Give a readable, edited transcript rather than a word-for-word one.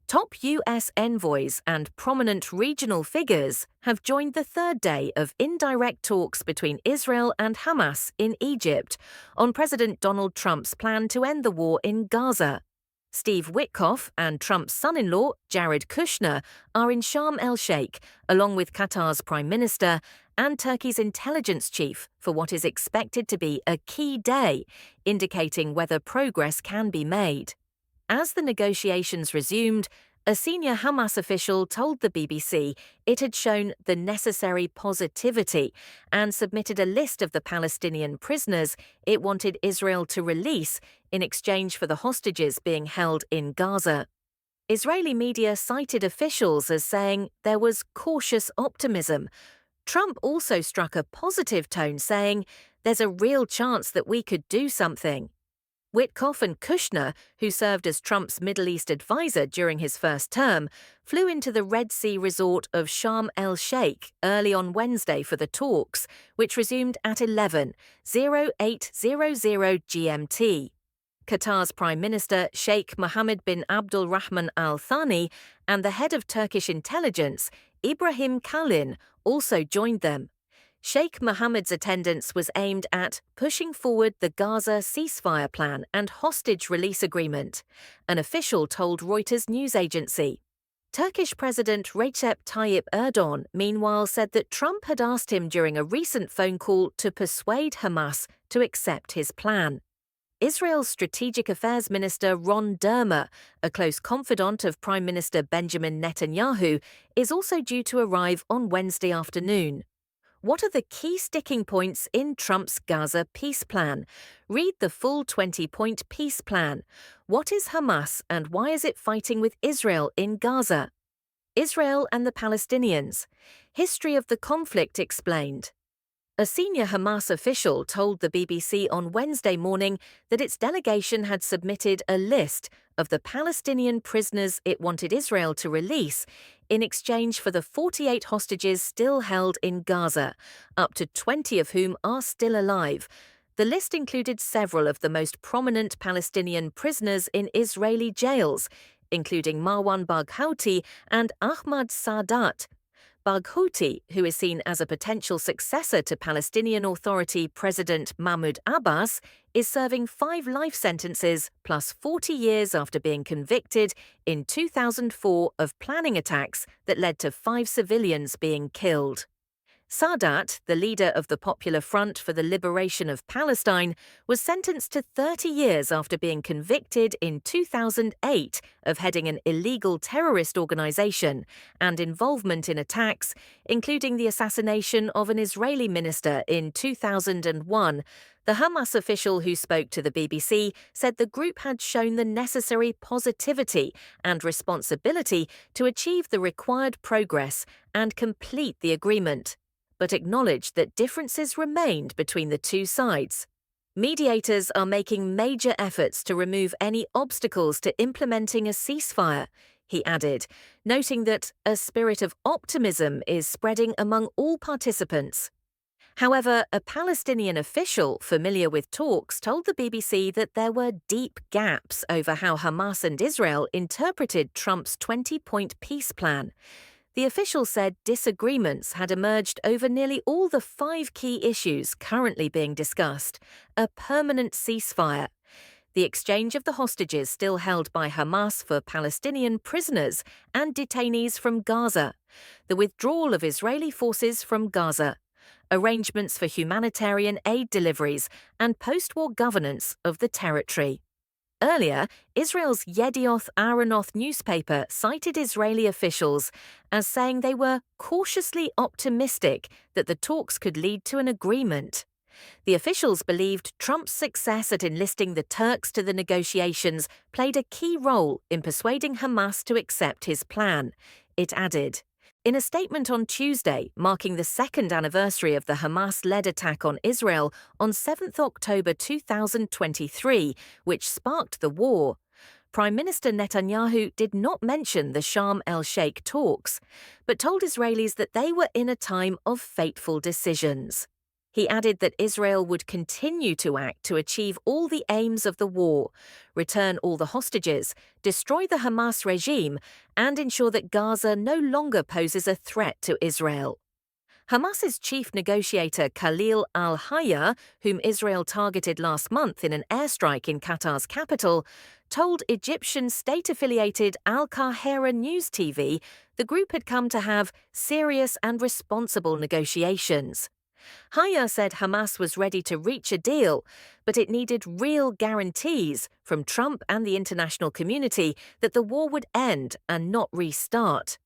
Top US envoys and prominent regional figures have joined the third day of indirect talks between Israel and Hamas in Egypt on President Donald Trump's plan to end the war in Gaza. Steve Witkoff and Trump's son-in-law, Jared Kushner, are in Sharm el-Sheikh, along with Qatar's Prime Minister and Turkey's intelligence chief, for what is expected to be a key day, indicating whether progress can be made. As the negotiations resumed, a senior Hamas official told the BBC it had shown the necessary positivity and submitted a list of the Palestinian prisoners it wanted Israel to release in exchange for the hostages being held in Gaza. Israeli media cited officials as saying there was cautious optimism. Trump also struck a positive tone, saying, "There's a real chance that we could do something." Witkoff and Kushner, who served as Trump's Middle East advisor during his first term, flew into the Red Sea resort of Sharm el-Sheikh early on Wednesday for the talks, which resumed at 11:0800 GMT. Qatar's Prime Minister Sheikh Mohammed bin Abdul Rahman Al Thani and the head of Turkish intelligence, Ibrahim Kalin, also joined them. Sheikh Mohammed's attendance was aimed at pushing forward the Gaza ceasefire plan and hostage release agreement, an official told Reuters news agency. Turkish President Recep Tayyip Erdogan, meanwhile, said that Trump had asked him during a recent phone call to persuade Hamas to accept his plan. Israel's Strategic Affairs Minister Ron Dermer, a close confidant of Prime Minister Benjamin Netanyahu, is also due to arrive on Wednesday afternoon. What are the key sticking points in Trump's Gaza peace plan? Read the full 20-point peace plan. What is Hamas and why is it fighting with Israel in Gaza? Israel and the Palestinians. History of the conflict explained. A senior Hamas official told the BBC on Wednesday morning that its delegation had submitted a list of the Palestinian prisoners it wanted Israel to release in exchange for the 48 hostages still held in Gaza, up to 20 of whom are still alive. The list included several of the most prominent Palestinian prisoners in Israeli jails, including Marwan Barghouti and Ahmad Sadat. Barghouti, who is seen as a potential successor to Palestinian Authority President Mahmoud Abbas, is serving 5 life sentences plus 40 years after being convicted in 2004 of planning attacks that led to 5 civilians being killed. Sadat, the leader of the Popular Front for the Liberation of Palestine, was sentenced to 30 years after being convicted in 2008 of heading an illegal terrorist organization and involvement in attacks, including the assassination of an Israeli minister in 2001. The Hamas official who spoke to the BBC said the group had shown the necessary positivity and responsibility to achieve the required progress and complete the agreement, but acknowledged that differences remained between the two sides. Mediators are making major efforts to remove any obstacles to implementing a ceasefire, he added, noting that a spirit of optimism is spreading among all participants. However, a Palestinian official familiar with talks told the BBC that there were deep gaps over how Hamas and Israel interpreted Trump's 20-point peace plan. The official said disagreements had emerged over nearly all the 5 key issues currently being discussed: a permanent ceasefire, the exchange of the hostages still held by Hamas for Palestinian prisoners and detainees from Gaza, the withdrawal of Israeli forces from Gaza, arrangements for humanitarian aid deliveries, and post-war governance of the territory. Earlier, Israel's Yedioth Ahronoth newspaper cited Israeli officials as saying they were cautiously optimistic that the talks could lead to an agreement. The officials believed Trump's success at enlisting the Turks to the negotiations played a key role in persuading Hamas to accept his plan, it added. In a statement on Tuesday, marking the 2nd anniversary of the Hamas-led attack on Israel on 7 October 2023, which sparked the war, Prime Minister Netanyahu did not mention the Sharm el-Sheikh talks, but told Israelis that they were in a time of fateful decisions. He added that Israel would continue to act to achieve all the aims of the war, return all the hostages, destroy the Hamas regime, and ensure that Gaza no longer poses a threat to Israel. Hamas's chief negotiator Khalil al-Hayya, whom Israel targeted last month in an airstrike in Qatar's capital, told Egyptian state-affiliated Al Qahira News TV the group had come to have serious and responsible negotiations. Hayya said Hamas was ready to reach a deal, but it needed real guarantees from Trump and the international community that the war would end and not restart.